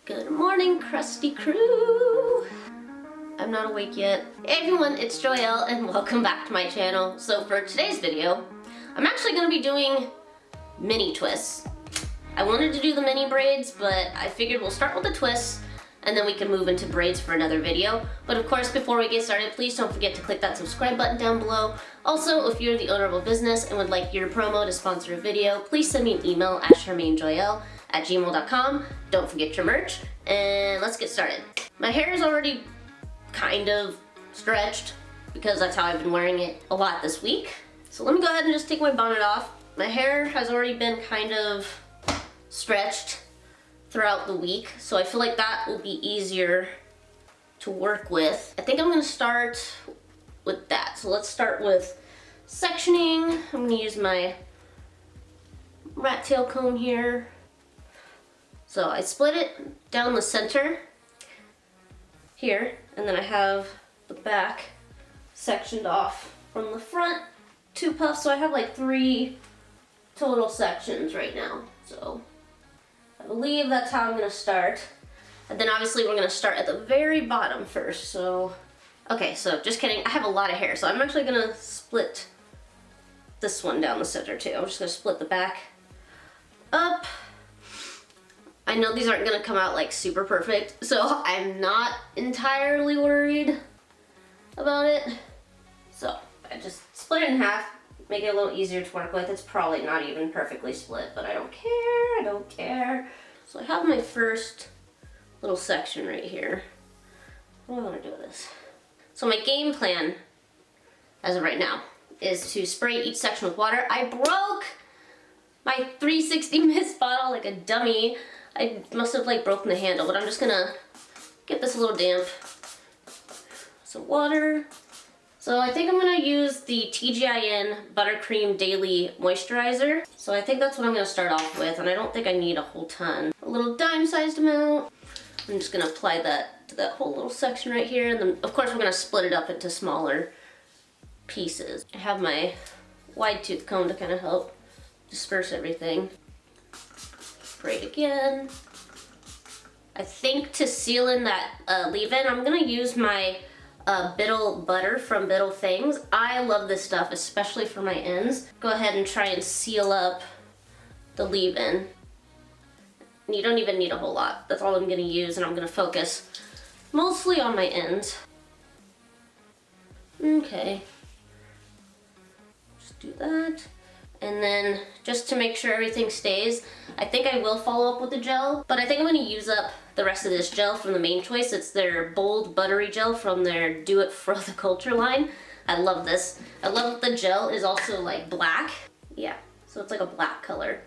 Good morning, crusty crew. I'm not awake yet. Hey everyone, it's Joyelle and welcome back to my channel. So for today's video, I'm actually gonna be doing mini twists. I wanted to do the mini braids, but I figured we'll start with the twists and then we can move into braids for another video. But of course, before we get started, please don't forget to click that subscribe button down below. Also, if you're the owner of a business and would like your promo to sponsor a video, please send me an email at sharmainejoyel@gmail.com. Don't forget your merch, and let's get started. My hair is already kind of stretched because that's how I've been wearing it a lot this week. So let me go ahead and just take my bonnet off. My hair has already been kind of stretched throughout the week, so I feel like that will be easier to work with. I think I'm gonna start with that. So let's start with sectioning. I'm gonna use my rat tail comb here. So I split it down the center here, and then I have the back sectioned off from the front, 2 puffs, so I have like 3 total sections right now. So I believe that's how I'm gonna start. And then obviously we're gonna start at the very bottom first, so. Okay, so just kidding, I have a lot of hair, so I'm actually gonna split this one down the center too. I'm just gonna split the back up. I know these aren't gonna come out like super perfect, so I'm not entirely worried about it. So I just split it in half, make it a little easier to work with. It's probably not even perfectly split, but I don't care, I don't care. So I have my first little section right here. What do I wanna do with this? So my game plan, as of right now, is to spray each section with water. I broke my 360 mist bottle like a dummy. I must have like broken the handle, but I'm just gonna get this a little damp. Some water. So I think I'm gonna use the TGIN Buttercream Daily Moisturizer. So I think that's what I'm gonna start off with, and I don't think I need a whole ton. A little dime-sized amount. I'm just gonna apply that to that whole little section right here, and then of course we're gonna split it up into smaller pieces. I have my wide tooth comb to kind of help disperse everything. Spray it again. I think to seal in that leave-in, I'm gonna use my Bittle butter from Bittle Things. I love this stuff, especially for my ends. Go ahead and try and seal up the leave-in. You don't even need a whole lot. That's all I'm gonna use, and I'm gonna focus mostly on my ends. Okay. Just do that. And then just to make sure everything stays, I think I will follow up with the gel, but I think I'm gonna use up the rest of this gel from the main choice. It's their bold buttery gel from their Do It For The Culture line. I love this. I love that the gel is also like black. Yeah, so it's like a black color.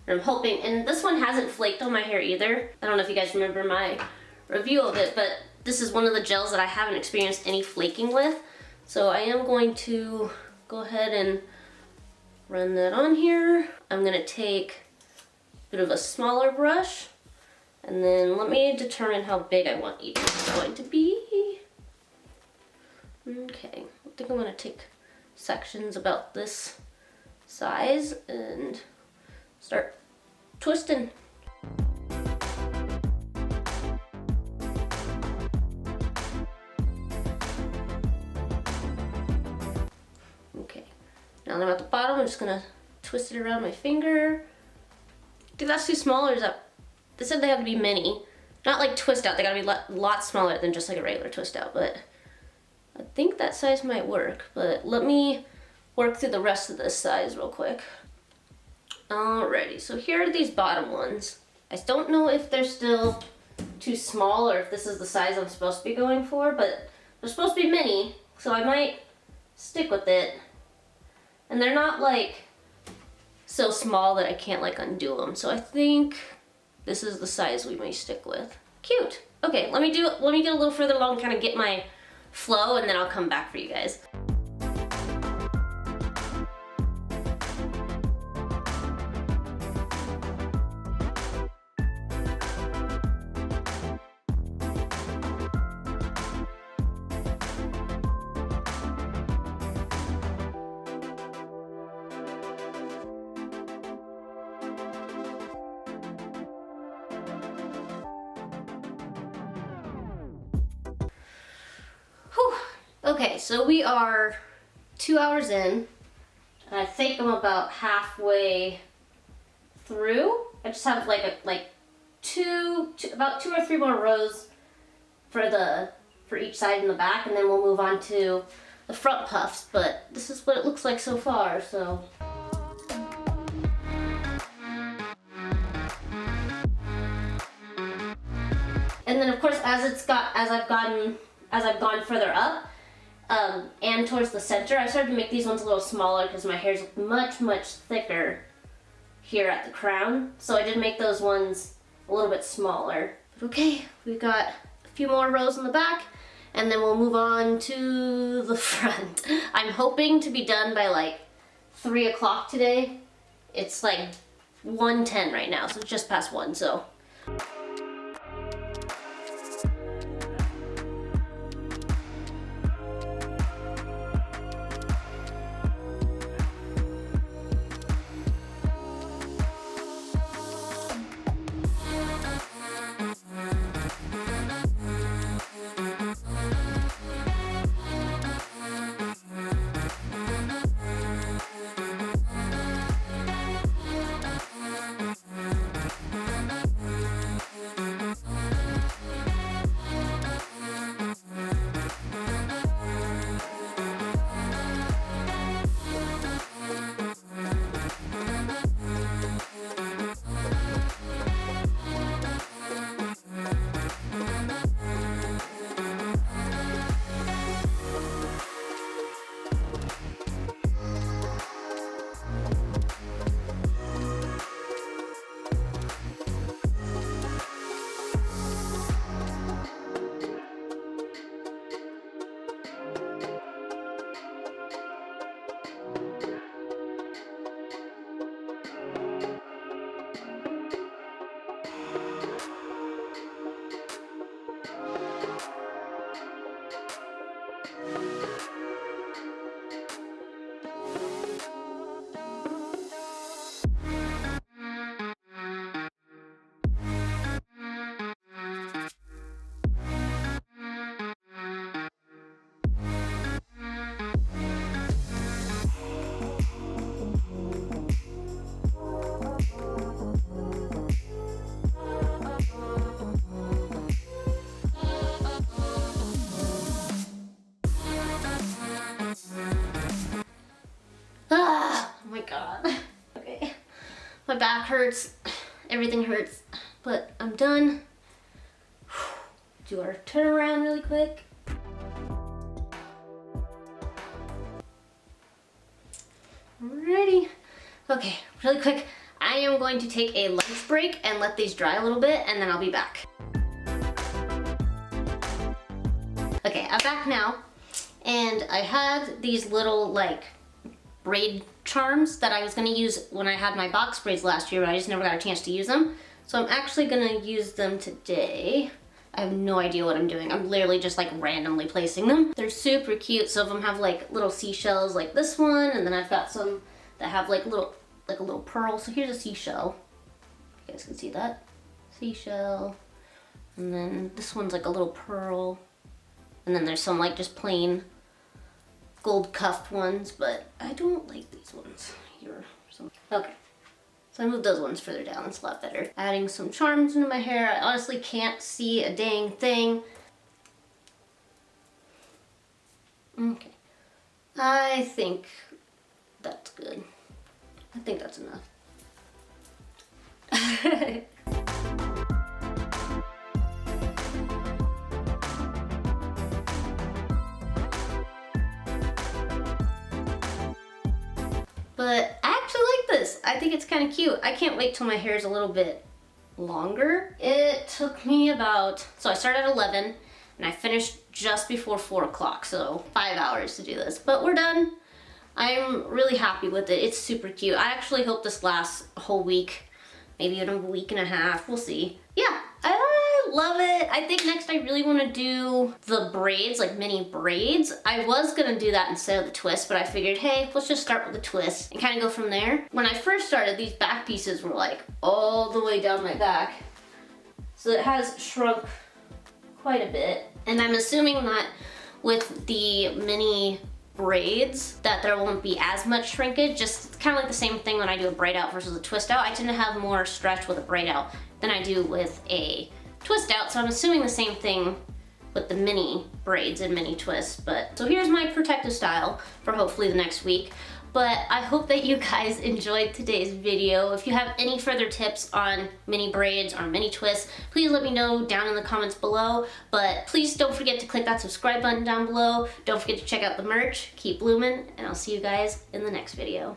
And I'm hoping, and this one hasn't flaked on my hair either. I don't know if you guys remember my review of it, but this is one of the gels that I haven't experienced any flaking with. So I am going to go ahead and run that on here. I'm gonna take a bit of a smaller brush, and then let me determine how big I want each is going to be. Okay, I think I'm gonna take sections about this size and start twisting. Okay, now that I'm at the bottom, I'm just gonna twist it around my finger. Dude, that's too small, or is that? They said they have to be mini. Not like twist out, they gotta be a lot smaller than just like a regular twist out, but I think that size might work. But let me work through the rest of this size real quick. Alrighty, so here are these bottom ones. I don't know if they're still too small or if this is the size I'm supposed to be going for, but they're supposed to be mini, so I might stick with it. And they're not like so small that I can't like undo them, so I think this is the size we may stick with. Cute. Okay, let me get a little further along and kind of get my flow, and then I'll come back for you guys. Okay, so we are 2 hours in, and I think I'm about halfway through. I just have like about two or three more rows for each side and the back, and then we'll move on to the front puffs. But this is what it looks like so far. So. And then of course, as I've gone further up, and towards the center, I started to make these ones a little smaller because my hair's much thicker here at the crown. So I did make those ones a little bit smaller. But okay, we've got a few more rows in the back, and then we'll move on to the front. I'm hoping to be done by like 3 o'clock today. It's like 1:10 right now, so it's just past 1, so. God. Okay. My back hurts. Everything hurts. But I'm done. Do our turnaround really quick. Ready. Okay, really quick. I am going to take a lunch break and let these dry a little bit, and then I'll be back. Okay, I'm back now, and I had these little like braid charms that I was gonna use when I had my box braids last year, but I just never got a chance to use them. So I'm actually gonna use them today. I have no idea what I'm doing. I'm literally just like randomly placing them. They're super cute. Some of them have like little seashells like this one, and then I've got some that have like a little pearl. So here's a seashell. You guys can see that. Seashell. And then this one's like a little pearl. And then there's some like just plain gold cuffed ones, but I don't like these ones here. Okay, so I moved those ones further down. It's a lot better. Adding some charms into my hair. I honestly can't see a dang thing. Okay, I think that's good. I think that's enough. But I actually like this. I think it's kind of cute. I can't wait till my hair is a little bit longer. It took me about, so I started at 11 and I finished just before 4 o'clock, so 5 hours to do this. But we're done. I'm really happy with it. It's super cute. I actually hope this lasts a whole week, maybe even a week and a half. We'll see. Yeah, I love it. I think next I really want to do the braids, like mini braids. I was gonna do that instead of the twist, but I figured, hey, let's just start with the twist and kind of go from there. When I first started, these back pieces were like all the way down my back. So it has shrunk quite a bit. And I'm assuming that with the mini braids that there won't be as much shrinkage, just kind of like the same thing when I do a braid out versus a twist out. I tend to have more stretch with a braid out than I do with a twist out, so I'm assuming the same thing with the mini braids and mini twists. But so here's my protective style for hopefully the next week. But I hope that you guys enjoyed today's video. If you have any further tips on mini braids or mini twists, please let me know down in the comments below. But please don't forget to click that subscribe button down below. Don't forget to check out the merch. Keep blooming, and I'll see you guys in the next video.